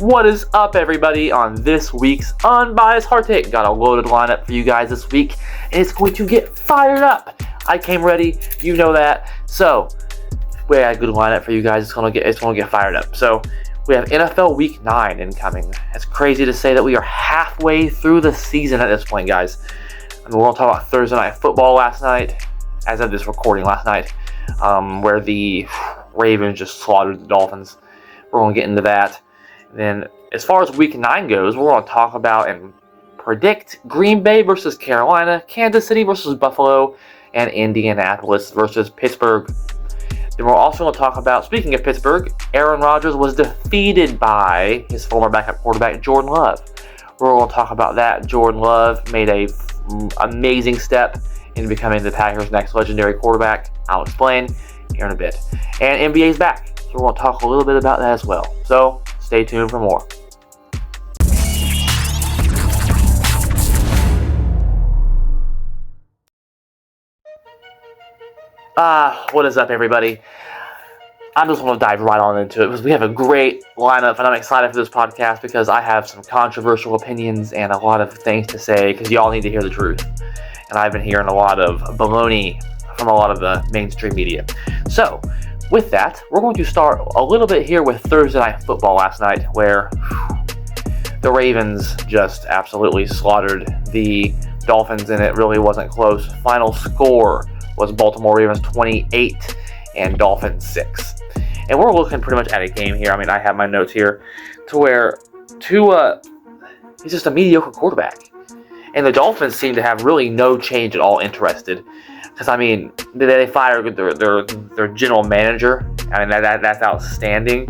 What is up, everybody? On this week's Unbiased Hard Take, got a loaded lineup for you guys this week, and it's going to get fired up. I came ready, you know that. So we had a good lineup for you guys. It's gonna get fired up. So we have NFL Week 9 incoming. It's crazy to say that we are halfway through the season at this point, guys. I mean, we're gonna talk about Thursday Night Football last night, as of this recording last night, where the Ravens just slaughtered the Dolphins. We're gonna get into that. Then, as far as Week 9 goes, we're going to talk about and predict Green Bay versus Carolina, Kansas City versus Buffalo, and Indianapolis versus Pittsburgh. Then we're also going to talk about, speaking of Pittsburgh, Aaron Rodgers was defeated by his former backup quarterback, Jordan Love. We're going to talk about that. Jordan Love made an amazing step in becoming the Packers' next legendary quarterback. I'll explain here in a bit. And NBA's back, so we're going to talk a little bit about that as well. So, stay tuned for more. What is up, everybody? I'm just going to dive right on into it because we have a great lineup, and I'm excited for this podcast because I have some controversial opinions and a lot of things to say because y'all need to hear the truth. And I've been hearing a lot of baloney from a lot of the mainstream media. So, with that, we're going to start a little bit here with Thursday Night Football last night, where the Ravens just absolutely slaughtered the Dolphins, and it really wasn't close. Final score was Baltimore Ravens 28 and Dolphins 6. And we're looking pretty much at a game here. I mean, I have my notes here to where Tua is just a mediocre quarterback. And the Dolphins seem to have really no change at all interested. Because, I mean, they fired their general manager. I mean, that's outstanding.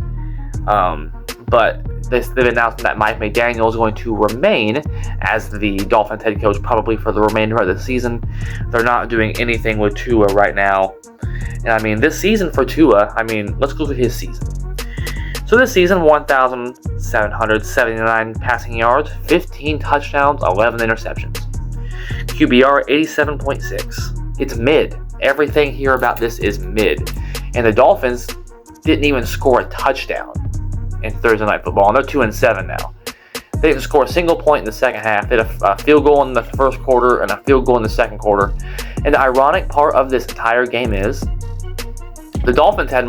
But they've announced that Mike McDaniel is going to remain as the Dolphins head coach probably for the remainder of the season. They're not doing anything with Tua right now. And, I mean, this season for Tua, I mean, let's look at his season. So this season, 1,779 passing yards, 15 touchdowns, 11 interceptions. QBR, 87.6. It's mid. Everything here about this is mid. And the Dolphins didn't even score a touchdown in Thursday Night Football, and they're 2-7 now. They didn't score a single point in the second half. They had a field goal in the first quarter and a field goal in the second quarter. And the ironic part of this entire game is the Dolphins had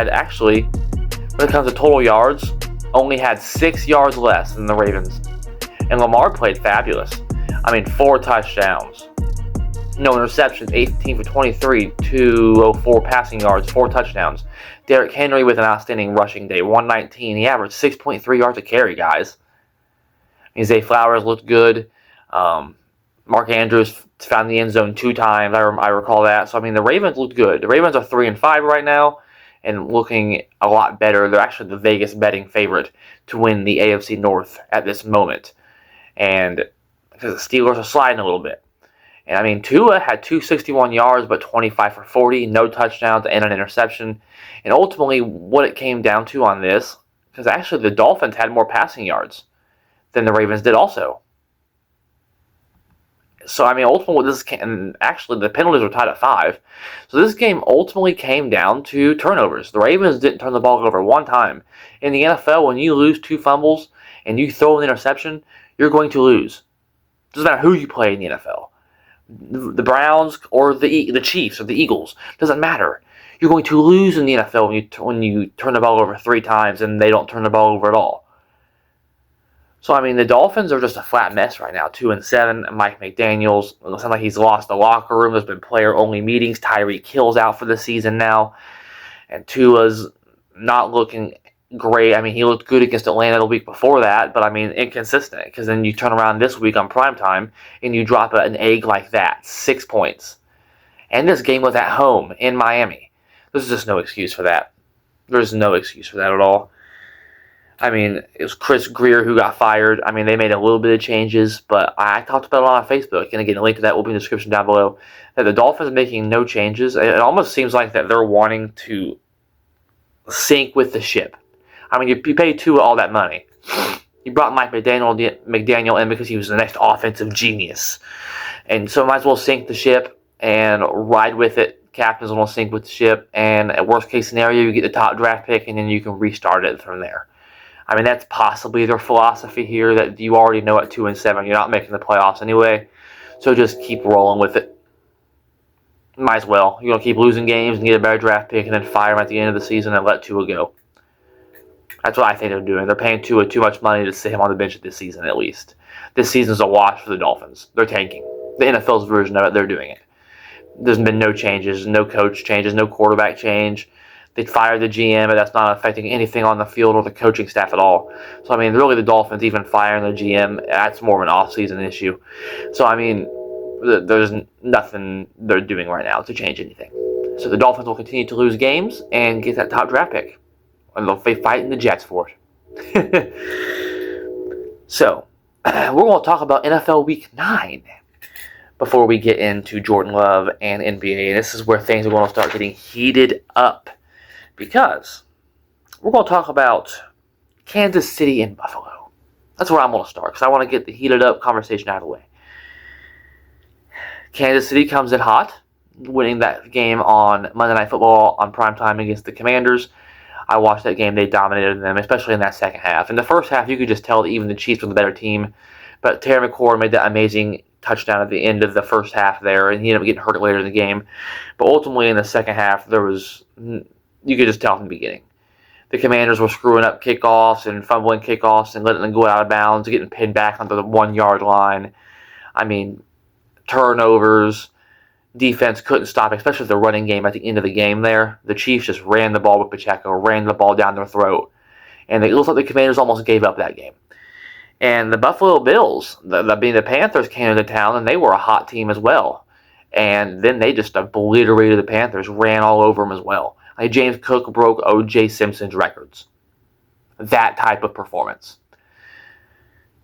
actually, when it comes to total yards, only had 6 yards less than the Ravens. And Lamar played fabulous. I mean, 4 touchdowns. No interceptions, 18 for 23, 204 passing yards, 4 touchdowns. Derrick Henry with an outstanding rushing day, 119. He averaged 6.3 yards a carry, guys. Zay Flowers looked good. Mark Andrews found the end zone 2 times. I recall that. So, I mean, the Ravens looked good. The Ravens are 3-5 right now and looking a lot better. They're actually the Vegas betting favorite to win the AFC North at this moment. And because the Steelers are sliding a little bit. And, I mean, Tua had 261 yards, but 25 for 40, no touchdowns, and an interception. And ultimately, what it came down to on this, because actually the Dolphins had more passing yards than the Ravens did also. So, I mean, ultimately, actually, the penalties were tied at 5. So, this game ultimately came down to turnovers. The Ravens didn't turn the ball over one time. In the NFL, when you lose 2 fumbles and you throw an interception, you're going to lose. Doesn't matter who you play in the NFL. The Browns or the Chiefs or the Eagles. Doesn't matter. You're going to lose in the NFL when you turn the ball over 3 times and they don't turn the ball over at all. So, I mean, the Dolphins are just a flat mess right now. 2-7. Mike McDaniels, it looks like he's lost the locker room. There's been player-only meetings. Tyreek Hill's out for the season now. And Tua's not looking great. I mean, he looked good against Atlanta the week before that, but, I mean, inconsistent. Because then you turn around this week on primetime and you drop an egg like that. 6 points. And this game was at home in Miami. There's just no excuse for that. There's no excuse for that at all. I mean, it was Chris Greer who got fired. I mean, they made a little bit of changes, but I talked about it on Facebook. And again, a link to that will be in the description down below. That the Dolphins are making no changes. It almost seems like that they're wanting to sink with the ship. I mean, you paid Tua all that money. You brought Mike McDaniel in because he was the next offensive genius. And so might as well sink the ship and ride with it. Captains will sink with the ship. And at worst case scenario, you get the top draft pick, and then you can restart it from there. I mean, that's possibly their philosophy here, that you already know at 2-7, you're not making the playoffs anyway. So just keep rolling with it. Might as well. You're going to keep losing games and get a better draft pick and then fire him at the end of the season and let Tua go. That's what I think they're doing. They're paying Tua too much money to sit him on the bench this season, at least. This season's a wash for the Dolphins. They're tanking. The NFL's version of it, they're doing it. There's been no changes, no coach changes, no quarterback change. They fired the GM, but that's not affecting anything on the field or the coaching staff at all. So, I mean, really the Dolphins even firing the GM, that's more of an off-season issue. So, I mean, there's nothing they're doing right now to change anything. So the Dolphins will continue to lose games and get that top draft pick. And they'll be fighting the Jets for it. So, we're going to talk about NFL Week 9 before we get into Jordan Love and NBA. And this is where things are going to start getting heated up. Because we're going to talk about Kansas City and Buffalo. That's where I'm going to start, because I want to get the heated up conversation out of the way. Kansas City comes in hot, winning that game on Monday Night Football on primetime against the Commanders. I watched that game. They dominated them, especially in that second half. In the first half, you could just tell that even the Chiefs were the better team. But Terry McLaurin made that amazing touchdown at the end of the first half there, and he ended up getting hurt later in the game. But ultimately, in the second half, you could just tell from the beginning. The Commanders were screwing up kickoffs and fumbling kickoffs and letting them go out of bounds, getting pinned back onto the 1-yard line. I mean, turnovers. Defense couldn't stop, especially the running game at the end of the game there. The Chiefs just ran the ball with Pacheco, ran the ball down their throat. And it looks like the Commanders almost gave up that game. And the Buffalo Bills, being the Panthers, came into town, and they were a hot team as well. And then they just obliterated the Panthers, ran all over them as well. Like James Cook broke O.J. Simpson's records. That type of performance.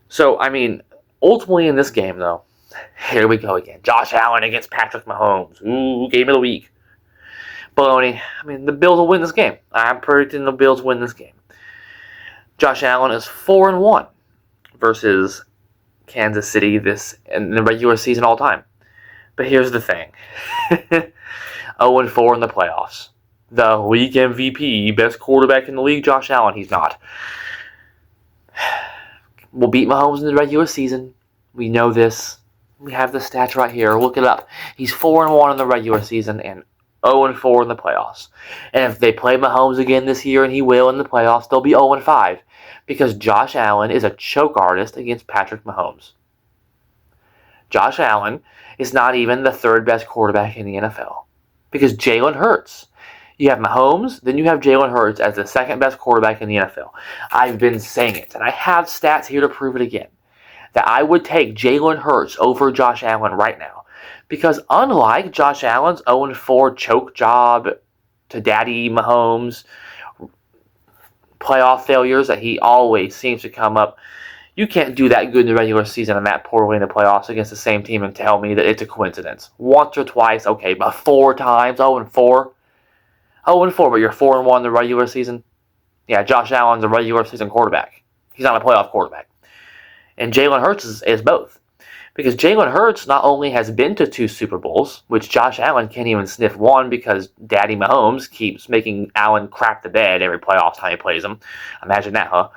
So, I mean, ultimately in this game, though, here we go again. Josh Allen against Patrick Mahomes. Ooh, game of the week. Baloney. I mean, the Bills will win this game. I'm predicting the Bills win this game. Josh Allen is 4-1 versus Kansas City in the regular season all time. But here's the thing. 0-4 in the playoffs. The league MVP, best quarterback in the league, Josh Allen. He's not. We'll beat Mahomes in the regular season. We know this. We have the stats right here. Look it up. He's 4-1 in the regular season and 0-4 in the playoffs. And if they play Mahomes again this year, and he will in the playoffs, they'll be 0-5. Because Josh Allen is a choke artist against Patrick Mahomes. Josh Allen is not even the third best quarterback in the NFL. Because Jalen Hurts. You have Mahomes, then you have Jalen Hurts as the second best quarterback in the NFL. I've been saying it, and I have stats here to prove it again. That I would take Jalen Hurts over Josh Allen right now. Because unlike Josh Allen's 0-4 choke job to Daddy Mahomes, playoff failures that he always seems to come up, you can't do that good in the regular season and that poorly in the playoffs against the same team and tell me that it's a coincidence. Once or twice, okay, but 4 times, 0-4. 0-4, but you're 4-1 in the regular season? Yeah, Josh Allen's a regular season quarterback. He's not a playoff quarterback. And Jalen Hurts is both. Because Jalen Hurts not only has been to 2 Super Bowls, which Josh Allen can't even sniff one because Daddy Mahomes keeps making Allen crap the bed every playoff time he plays him. Imagine that, huh?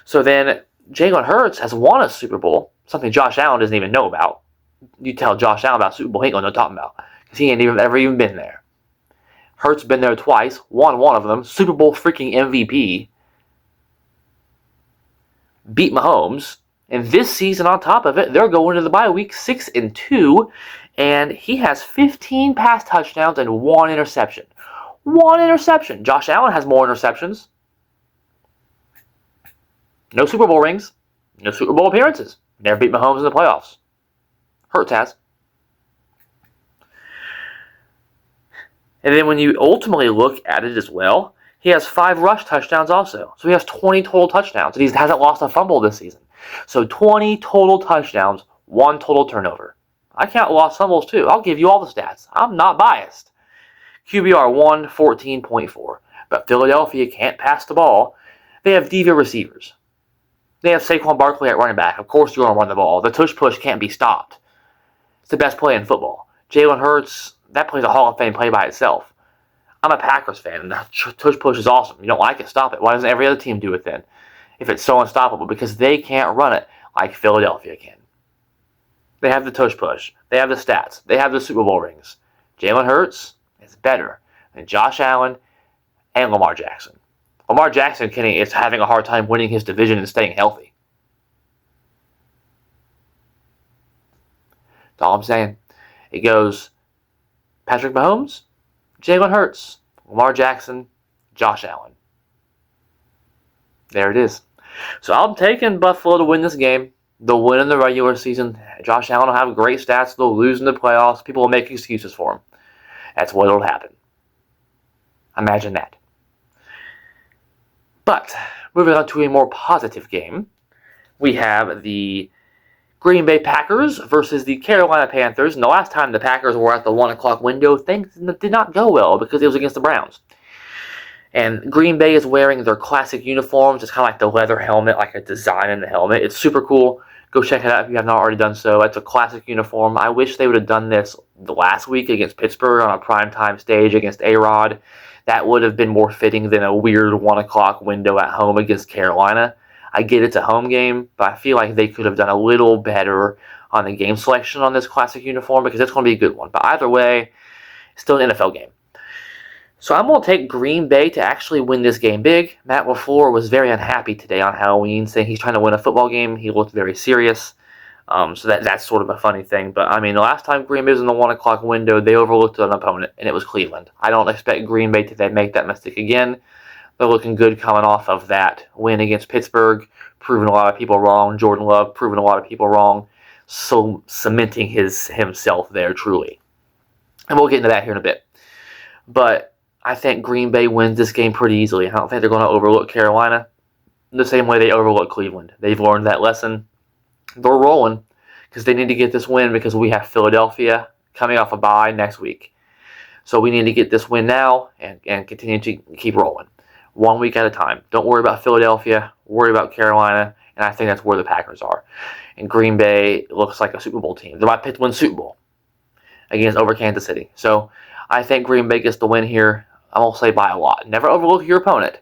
So then Jalen Hurts has won a Super Bowl, something Josh Allen doesn't even know about. You tell Josh Allen about Super Bowl, he ain't gonna know what I'm talking about. Because he ain't ever even been there. Hurts been there twice, won one of them, Super Bowl freaking MVP. Beat Mahomes. And this season, on top of it, they're going to the bye week 6-2, and he has 15 pass touchdowns and 1 interception. 1 interception. Josh Allen has more interceptions. No Super Bowl rings. No Super Bowl appearances. Never beat Mahomes in the playoffs. Hurts has. And then when you ultimately look at it as well, he has 5 rush touchdowns also. So he has 20 total touchdowns, and he hasn't lost a fumble this season. So 20 total touchdowns, 1 total turnover. I count lost fumbles too. I'll give you all the stats. I'm not biased. QBR 114.4. But Philadelphia can't pass the ball. They have diva receivers. They have Saquon Barkley at running back. Of course you're going to run the ball. The tush push can't be stopped. It's the best play in football. Jalen Hurts, that play's a Hall of Fame play by itself. I'm a Packers fan, and the tush push is awesome. You don't like it, stop it. Why doesn't every other team do it then? if it's so unstoppable, because they can't run it like Philadelphia can. They have the tush push. They have the stats. They have the Super Bowl rings. Jalen Hurts is better than Josh Allen and Lamar Jackson. Lamar Jackson is having a hard time winning his division and staying healthy. That's all I'm saying. It goes Patrick Mahomes, Jalen Hurts, Lamar Jackson, Josh Allen. There it is. So I'm taking Buffalo to win this game. They'll win in the regular season. Josh Allen will have great stats. They'll lose in the playoffs. People will make excuses for him. That's what will happen. Imagine that. But moving on to a more positive game, we have the Green Bay Packers versus the Carolina Panthers. And the last time the Packers were at the 1 o'clock window, things did not go well because it was against the Browns. And Green Bay is wearing their classic uniforms. It's kind of like the leather helmet, like a design in the helmet. It's super cool. Go check it out if you have not already done so. It's a classic uniform. I wish they would have done this the last week against Pittsburgh on a primetime stage against A-Rod. That would have been more fitting than a weird 1 o'clock window at home against Carolina. I get it's a home game, but I feel like they could have done a little better on the game selection on this classic uniform because it's going to be a good one. But either way, it's still an NFL game. So I'm going to take Green Bay to actually win this game big. Matt LaFleur was very unhappy today on Halloween, saying he's trying to win a football game. He looked very serious. So that's sort of a funny thing. But, I mean, the last time Green Bay was in the 1 o'clock window, they overlooked an opponent, and it was Cleveland. I don't expect Green Bay to make that mistake again. They're looking good coming off of that win against Pittsburgh, proving a lot of people wrong. Jordan Love proving a lot of people wrong, so cementing himself there truly. And we'll get into that here in a bit. But I think Green Bay wins this game pretty easily. I don't think they're going to overlook Carolina the same way they overlook Cleveland. They've learned that lesson. They're rolling because they need to get this win because we have Philadelphia coming off a bye next week. So we need to get this win now and continue to keep rolling. 1 week at a time. Don't worry about Philadelphia. Worry about Carolina. And I think that's where the Packers are. And Green Bay looks like a Super Bowl team. They might pick to win Super Bowl over Kansas City. So I think Green Bay gets the win here. I'm going to say by a lot. Never overlook your opponent.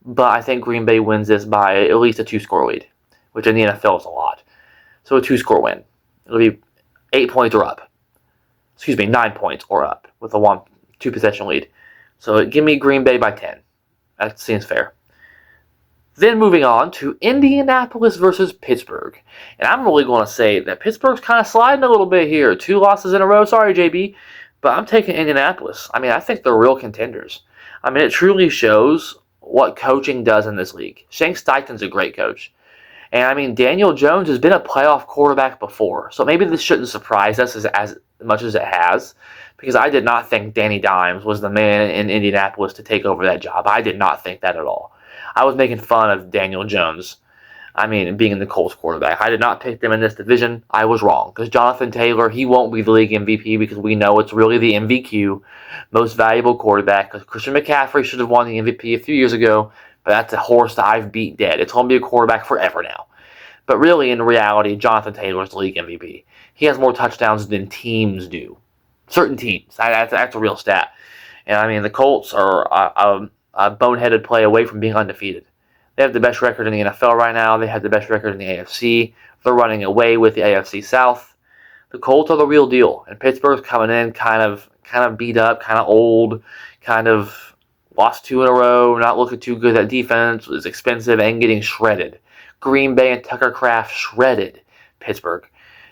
But I think Green Bay wins this by at least a 2-score lead, which in the NFL is a lot. So a 2-score win. It'll be 8 points or up. 9 points or up with a 2-possession lead. So give me Green Bay by 10. That seems fair. Then moving on to Indianapolis versus Pittsburgh. And I'm really going to say that Pittsburgh's kind of sliding a little bit here. 2 losses in a row. Sorry, JB. But I'm taking Indianapolis. I mean, I think they're real contenders. I mean, it truly shows what coaching does in this league. Shane Steichen's a great coach. And, I mean, Daniel Jones has been a playoff quarterback before. So maybe this shouldn't surprise us as much as it has. Because I did not think Danny Dimes was the man in Indianapolis to take over that job. I did not think that at all. I was making fun of Daniel Jones. I mean, being the Colts quarterback. I did not pick them in this division. I was wrong. Because Jonathan Taylor, he won't be the league MVP because we know it's really the MVQ, most valuable quarterback. Because Christian McCaffrey should have won the MVP a few years ago. But that's a horse that I've beat dead. It's going to be a quarterback forever now. But really, in reality, Jonathan Taylor is the league MVP. He has more touchdowns than teams do. Certain teams. That's a real stat. And, I mean, the Colts are a boneheaded play away from being undefeated. They have the best record in the NFL right now. They have the best record in the AFC. They're running away with the AFC South. The Colts are the real deal. And Pittsburgh's coming in kind of beat up, kind of old, kind of lost 2 in a row, not looking too good. That defense was expensive and getting shredded. Green Bay and Tucker Kraft shredded Pittsburgh.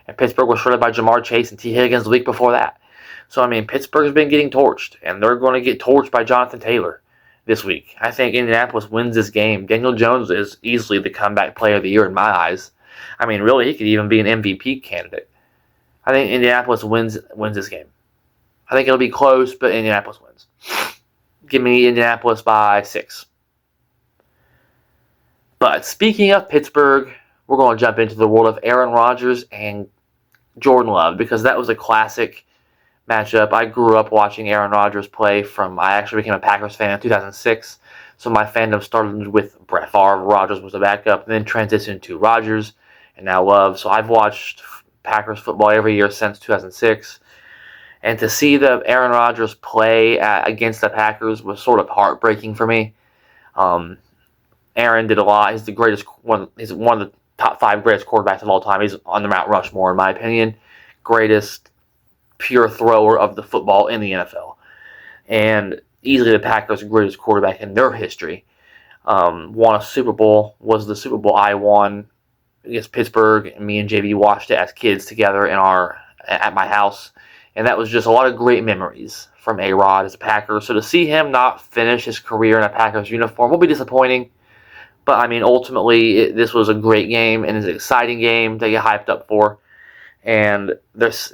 And Pittsburgh was shredded by Jamar Chase and T. Higgins the week before that. So, I mean, Pittsburgh's been getting torched, and they're going to get torched by Jonathan Taylor this week. I think Indianapolis wins this game. Daniel Jones is easily the comeback player of the year in my eyes. I mean, really, he could even be an MVP candidate. I think Indianapolis wins this game. I think it'll be close, but Indianapolis wins. Give me Indianapolis by 6. But speaking of Pittsburgh, we're going to jump into the world of Aaron Rodgers and Jordan Love because that was a classic matchup. I grew up watching Aaron Rodgers play I actually became a Packers fan in 2006. So my fandom started with Brett Favre. Rodgers was the backup, and then transitioned to Rodgers, and now Love. So I've watched Packers football every year since 2006. And to see the Aaron Rodgers play against the Packers was sort of heartbreaking for me. Aaron did a lot. He's the greatest one. He's one of the top 5 greatest quarterbacks of all time. He's on the Mount Rushmore, in my opinion. Greatest pure thrower of the football in the NFL. And easily the Packers' greatest quarterback in their history. Won a Super Bowl. Was the Super Bowl I won against Pittsburgh. And me and JB watched it as kids together at my house. And that was just a lot of great memories from A-Rod as a Packer. So to see him not finish his career in a Packers uniform will be disappointing. But, I mean, ultimately, this was a great game and it's an exciting game to get hyped up for. And there's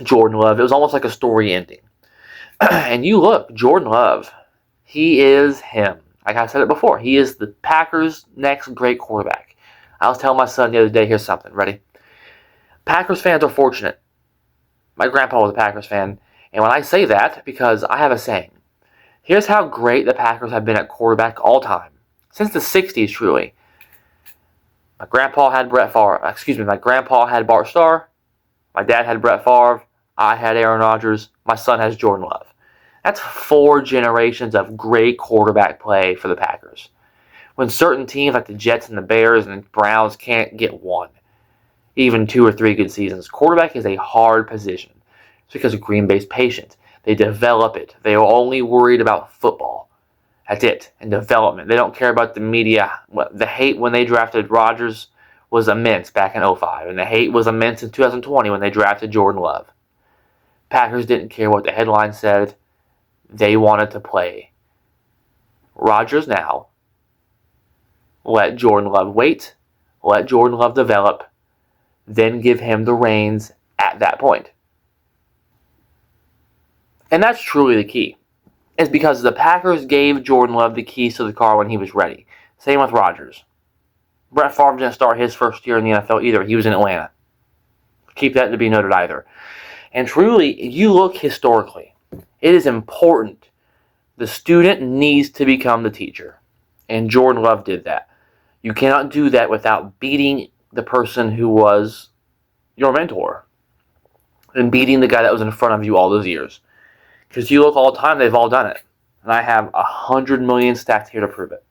Jordan Love. It was almost like a story ending. And you look, Jordan Love, he is him. Like I said it before, he is the Packers' next great quarterback. I was telling my son the other day, here's something, ready? Packers fans are fortunate. My grandpa was a Packers fan. And when I say that, because I have a saying, here's how great the Packers have been at quarterback all time. Since the 60s, truly. My grandpa had Bart Starr. My dad had Brett Favre. I had Aaron Rodgers. My son has Jordan Love. That's 4 generations of great quarterback play for the Packers. When certain teams like the Jets and the Bears and the Browns can't get one, even 2 or 3 good seasons, quarterback is a hard position. It's because Green Bay's patient. They develop it. They are only worried about football. That's it. And development. They don't care about the media. The hate when they drafted Rodgers was immense back in 2005. And the hate was immense in 2020 when they drafted Jordan Love. Packers didn't care what the headline said. They wanted to play. Rodgers now. Let Jordan Love wait. Let Jordan Love develop. Then give him the reins at that point. And that's truly the key. It's because the Packers gave Jordan Love the keys to the car when he was ready. Same with Rodgers. Brett Favre didn't start his first year in the NFL either. He was in Atlanta. Keep that to be noted either. And truly, you look historically, it is important. The student needs to become the teacher. And Jordan Love did that. You cannot do that without beating the person who was your mentor. And beating the guy that was in front of you all those years. Because you look all the time, they've all done it. And I have 100 million stats here to prove it.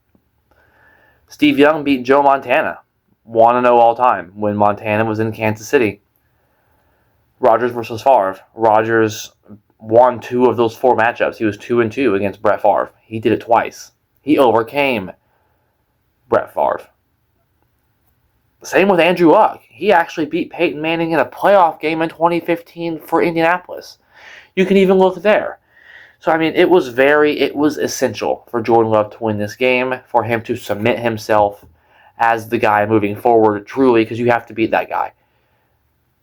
Steve Young beat Joe Montana. 1-0 all time when Montana was in Kansas City. Rodgers versus Favre. Rodgers won 2 of those 4 matchups. He was 2-2 against Brett Favre. He did it twice. He overcame Brett Favre. Same with Andrew Luck. He actually beat Peyton Manning in a playoff game in 2015 for Indianapolis. You can even look there. So, I mean, it was essential for Jordan Love to win this game, for him to submit himself as the guy moving forward, truly, because you have to beat that guy.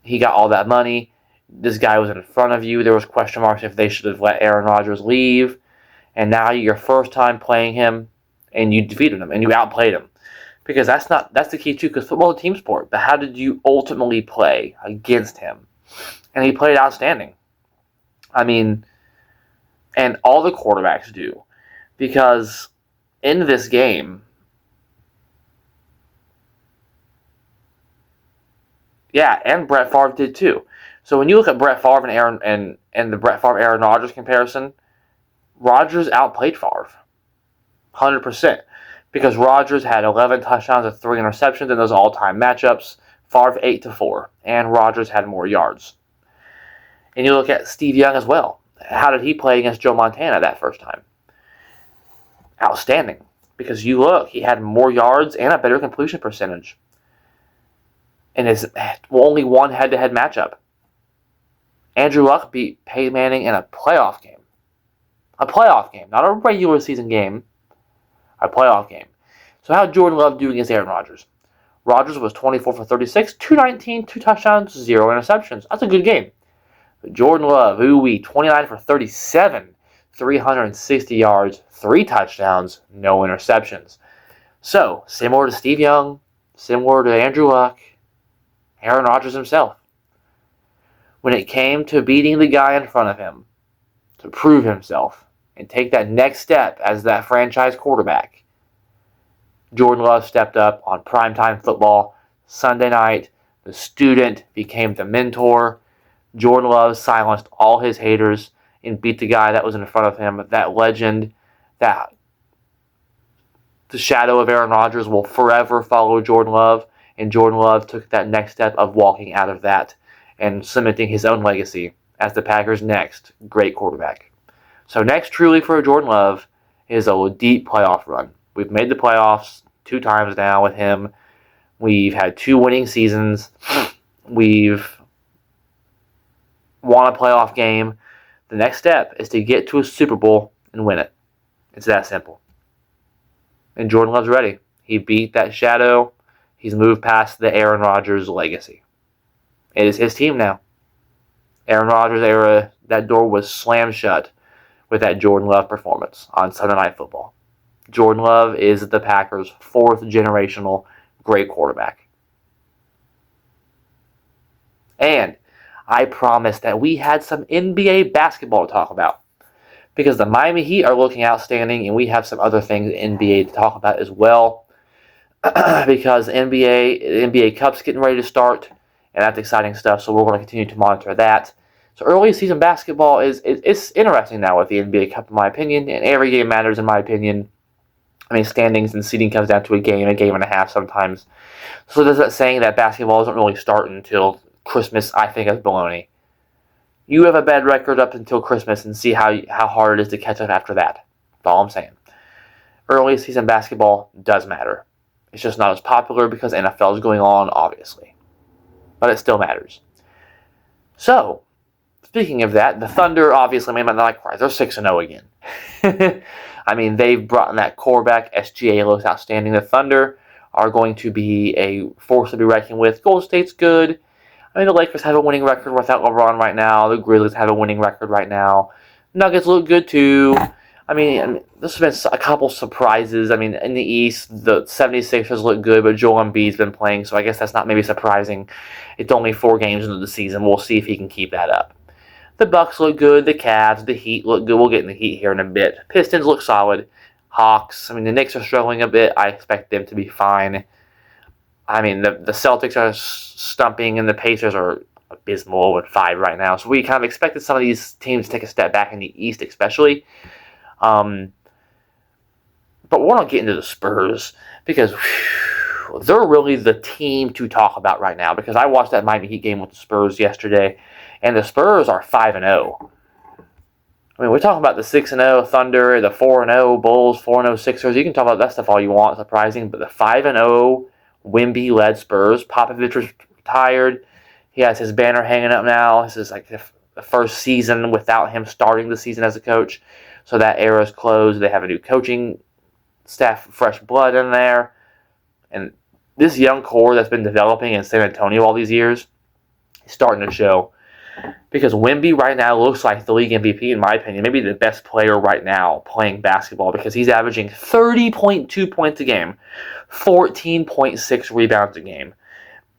He got all that money. This guy was in front of you. There was question marks if they should have let Aaron Rodgers leave. And now your first time playing him, and you defeated him, and you outplayed him. Because that's the key, too, because football is a team sport. But how did you ultimately play against him? And he played outstanding. I mean, and all the quarterbacks do. Because in this game, yeah, and Brett Favre did too. So when you look at Brett Favre and Aaron and the Brett Favre Aaron Rodgers comparison, Rodgers outplayed Favre 100%. Because Rodgers had 11 touchdowns and 3 interceptions in those all-time matchups. Favre 8-4, and Rodgers had more yards. And you look at Steve Young as well. How did he play against Joe Montana that first time? Outstanding. Because you look, he had more yards and a better completion percentage. And it's only one head-to-head matchup. Andrew Luck beat Peyton Manning in a playoff game. A playoff game, not a regular season game. A playoff game. So how did Jordan Love do against Aaron Rodgers? Rodgers was 24 for 36, 219, 2 touchdowns, 0 interceptions. That's a good game. But Jordan Love, 29 for 37, 360 yards, 3 touchdowns, no interceptions. So, similar to Steve Young, similar to Andrew Luck, Aaron Rodgers himself. When it came to beating the guy in front of him, to prove himself, and take that next step as that franchise quarterback, Jordan Love stepped up on primetime football. Sunday night, the student became the mentor. Jordan Love silenced all his haters and beat the guy that was in front of him, that legend, that the shadow of Aaron Rodgers will forever follow Jordan Love, and Jordan Love took that next step of walking out of that and cementing his own legacy as the Packers' next great quarterback. So next truly for Jordan Love is a deep playoff run. We've made the playoffs 2 times now with him. We've had 2 winning seasons. We've won a playoff game. The next step is to get to a Super Bowl and win it. It's that simple. And Jordan Love's ready. He beat that shadow. He's moved past the Aaron Rodgers legacy. It is his team now. Aaron Rodgers era, that door was slammed shut with that Jordan Love performance on Sunday Night Football. Jordan Love is the Packers' 4th generational great quarterback. And I promised that we had some NBA basketball to talk about, because the Miami Heat are looking outstanding, and we have some other things in NBA to talk about as well, because NBA Cup's getting ready to start, and that's exciting stuff, so we're going to continue to monitor that. So early season basketball is interesting now with the NBA Cup, in my opinion, and every game matters, in my opinion. I mean, standings and seeding comes down to a game and a half sometimes. So there's that saying that basketball doesn't really start until Christmas, I think, is baloney. You have a bad record up until Christmas and see how hard it is to catch up after that. That's all I'm saying. Early season basketball does matter. It's just not as popular because NFL is going on, obviously. But it still matters. So, speaking of that, the Thunder obviously made my night cry. They're 6-0 again. I mean, they've brought in that core back. SGA looks outstanding. The Thunder are going to be a force to be reckoned with. Golden State's good. I mean, the Lakers have a winning record without LeBron right now. The Grizzlies have a winning record right now. Nuggets look good too. I mean, there's been a couple surprises. I mean, in the East, the 76ers look good, but Joel Embiid's been playing, so I guess that's not maybe surprising. It's only 4 games into the season. We'll see if he can keep that up. The Bucks look good. The Cavs, the Heat look good. We'll get in the Heat here in a bit. Pistons look solid. Hawks, I mean, the Knicks are struggling a bit. I expect them to be fine. I mean, the Celtics are stumping, and the Pacers are abysmal with 5 right now. So we kind of expected some of these teams to take a step back in the East, especially. But we're not getting to the Spurs, because they're really the team to talk about right now. Because I watched that Miami Heat game with the Spurs yesterday, and the Spurs are 5-0. I mean, we're talking about the 6-0 Thunder, the 4-0 Bulls, 4-0 Sixers. You can talk about that stuff all you want, surprising. But the 5-0 Wemby-led Spurs, Popovich was retired. He has his banner hanging up now. This is like the first season without him starting the season as a coach. So that era is closed. They have a new coaching staff, fresh blood in there. And this young core that's been developing in San Antonio all these years is starting to show. Because Wemby right now looks like the league MVP, in my opinion. Maybe the best player right now playing basketball, because he's averaging 30.2 points a game, 14.6 rebounds a game,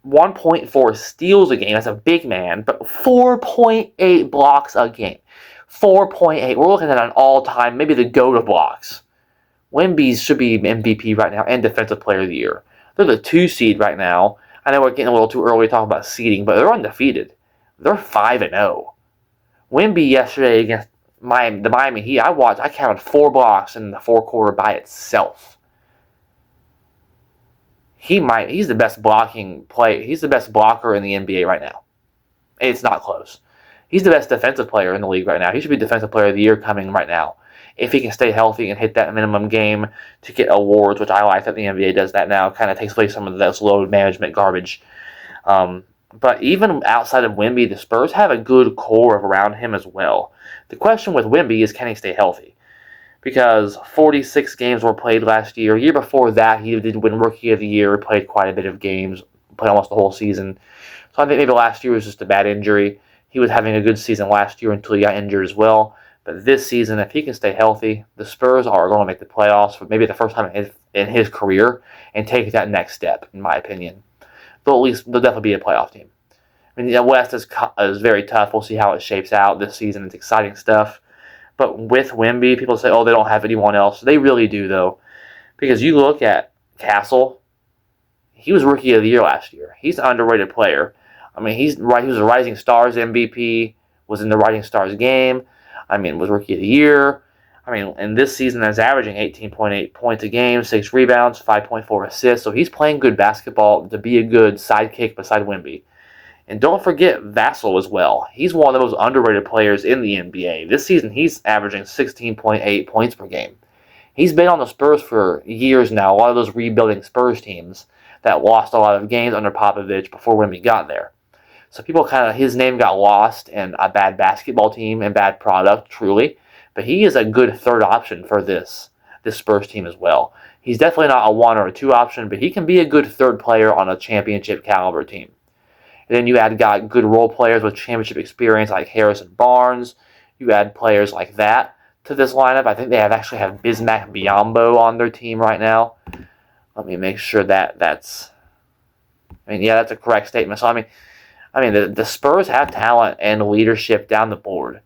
1.4 steals a game. That's a big man, but 4.8 blocks a game. 4.8. We're looking at an all-time, maybe the GOAT of blocks. Wemby should be MVP right now and Defensive Player of the Year. They're the 2 seed right now. I know we're getting a little too early to talk about seeding, but they're undefeated. They're 5-0. Wemby yesterday against the Miami Heat, I counted 4 blocks in the 4th quarter by itself. He's the best he's the best blocker in the NBA right now. It's not close. He's the best defensive player in the league right now. He should be Defensive Player of the Year coming right now. If he can stay healthy and hit that minimum game to get awards, which I like that the NBA does that now, kind of takes away some of this load management garbage. But even outside of Wemby, the Spurs have a good core around him as well. The question with Wemby is, can he stay healthy? Because 46 games were played last year. Year before that, he did win Rookie of the Year, played quite a bit of games, played almost the whole season. So I think maybe last year was just a bad injury. He was having a good season last year until he got injured as well. But this season, if he can stay healthy, the Spurs are going to make the playoffs for maybe the first time in his career and take that next step, in my opinion. But at least they'll definitely be a playoff team. I mean, the West is very tough. We'll see how it shapes out this season. It's exciting stuff. But with Wemby, people say, oh, they don't have anyone else. They really do, though. Because you look at Castle, he was Rookie of the Year last year. He's an underrated player. I mean, he was a Rising Stars MVP, was in the Rising Stars game. I mean, was Rookie of the Year. I mean, in this season, he's averaging 18.8 points a game, 6 rebounds, 5.4 assists. So he's playing good basketball to be a good sidekick beside Wemby. And don't forget Vassell as well. He's one of the most underrated players in the NBA. This season, he's averaging 16.8 points per game. He's been on the Spurs for years now, a lot of those rebuilding Spurs teams that lost a lot of games under Popovich before Wemby got there. So people his name got lost in a bad basketball team and bad product, truly. But he is a good third option for this Spurs team as well. He's definitely not a 1 or a 2 option, but he can be a good third player on a championship caliber team. And then you got good role players with championship experience like Harrison Barnes. You add players like that to this lineup. I think they actually have Bismack Biyombo on their team right now. Let me make sure that's a correct statement. So the Spurs have talent and leadership down the board.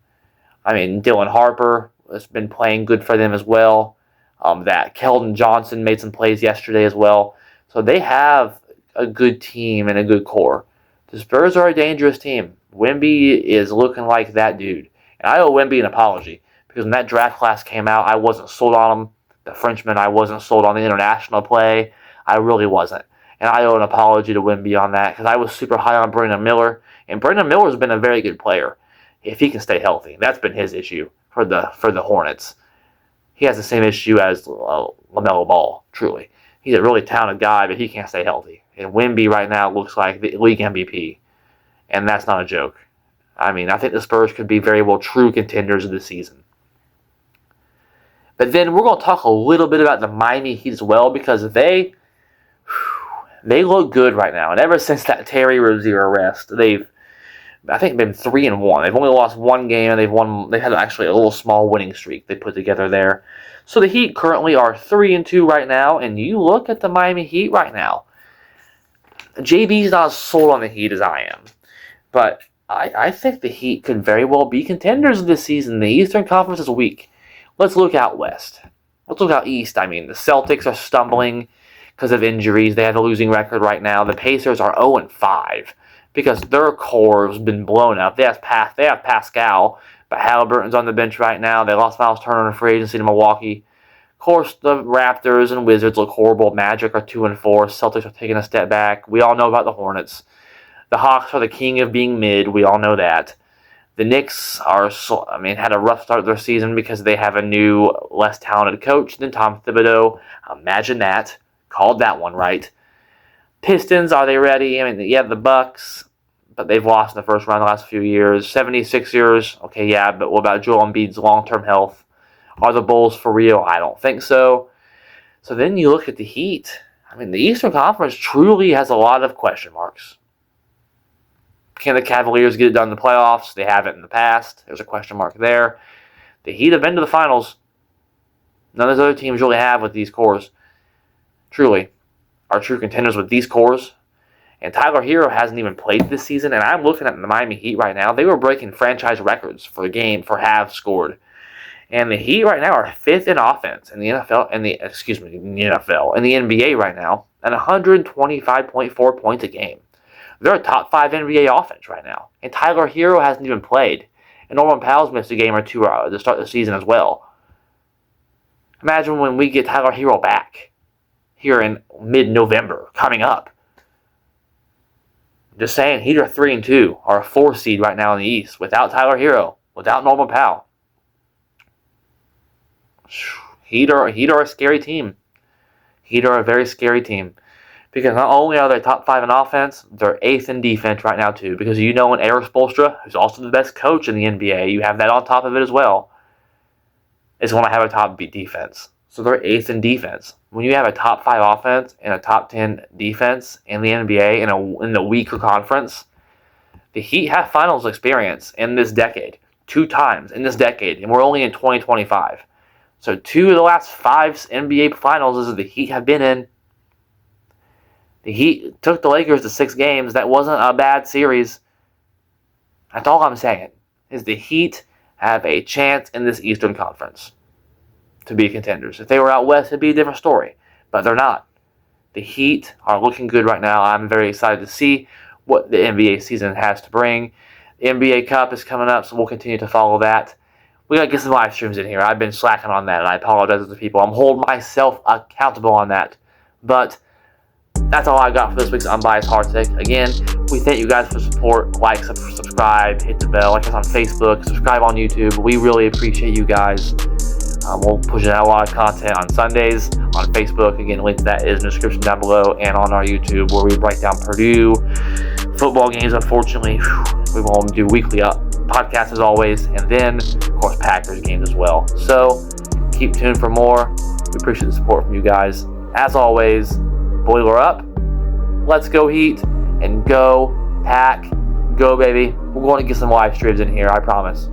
Dylan Harper has been playing good for them as well. That Keldon Johnson made some plays yesterday as well. So they have a good team and a good core. The Spurs are a dangerous team. Wemby is looking like that dude. And I owe Wemby an apology because when that draft class came out, I wasn't sold on him. The Frenchman, I wasn't sold on the international play. I really wasn't. And I owe an apology to Wemby on that because I was super high on Brandon Miller. And Brandon Miller's been a very good player if he can stay healthy. That's been his issue for the Hornets. He has the same issue as LaMelo Ball, truly. He's a really talented guy, but he can't stay healthy. And Wemby right now looks like the league MVP. And that's not a joke. I think the Spurs could be very well true contenders of the season. But then we're going to talk a little bit about the Miami Heat as well because they look good right now. And ever since that Terry Rozier arrest, they've been 3-1. They've only lost one game, and they had actually a little small winning streak they put together there. So the Heat currently are 3-2 right now, and you look at the Miami Heat right now. JB's not as sold on the Heat as I am, but I think the Heat could very well be contenders this season. The Eastern Conference is weak. Let's look out west. Let's look out east. The Celtics are stumbling because of injuries. They have a losing record right now. The Pacers are 0-5. Because their core has been blown up. They have Pascal, but Halliburton's on the bench right now. They lost Miles Turner in free agency to Milwaukee. Of course, the Raptors and Wizards look horrible. Magic are 2-4. Celtics are taking a step back. We all know about the Hornets. The Hawks are the king of being mid. We all know that. The Knicks had a rough start to their season because they have a new, less talented coach than Tom Thibodeau. Imagine that. Called that one right. Pistons, are they ready? The Bucks, but they've lost in the first round the last few years. 76ers, okay, yeah, but what about Joel Embiid's long-term health? Are the Bulls for real? I don't think so. So then you look at the Heat. The Eastern Conference truly has a lot of question marks. Can the Cavaliers get it done in the playoffs? They haven't in the past. There's a question mark there. The Heat have been to the finals. None of those other teams really have with these cores. Truly. Are true contenders with these cores. And Tyler Hero hasn't even played this season. And I'm looking at the Miami Heat right now. They were breaking franchise records for halves scored. And the Heat right now are 5th in offense in the NFL, in the NBA right now, at 125.4 points a game. They're a top 5 NBA offense right now. And Tyler Hero hasn't even played. And Norman Powell's missed a game or two to start the season as well. Imagine when we get Tyler Hero back here in mid-November, coming up. Just saying, Heat are 3-2, are a 4 seed right now in the East, without Tyler Hero, without Norman Powell. Heat are a scary team. Heat are a very scary team. Because not only are they top 5 in offense, they're 8th in defense right now too. Because in Erik Spoelstra, who's also the best coach in the NBA, you have that on top of it as well, is going to have a top defense. So they're 8th in defense. When you have a top 5 offense and a top 10 defense in the NBA in the weaker conference, the Heat have finals experience in this decade. 2 times in this decade. And we're only in 2025. So 2 of the last 5 NBA finals is the Heat have been in. The Heat took the Lakers to 6 games. That wasn't a bad series. That's all I'm saying. Is the Heat have a chance in this Eastern Conference to be contenders. If they were out west, it'd be a different story. But they're not. The Heat are looking good right now. I'm very excited to see what the NBA season has to bring. The NBA Cup is coming up, so we'll continue to follow that. we got to get some live streams in here. I've been slacking on that, and I apologize to the people. I'm holding myself accountable on that. But that's all I got for this week's Unbiased Hard Take. Again, we thank you guys for support. Like, subscribe, hit the bell, like us on Facebook, subscribe on YouTube. We really appreciate you guys. We'll push out a lot of content on Sundays on Facebook. Again, link to that is in the description down below, and on our YouTube, where we break down Purdue football games. Unfortunately, we won't do weekly podcasts as always, and then of course Packers games as well. So keep tuned for more. We appreciate the support from you guys. As always, boiler up. Let's go Heat, and go Pack, go baby. We're going to get some live streams in here, I promise.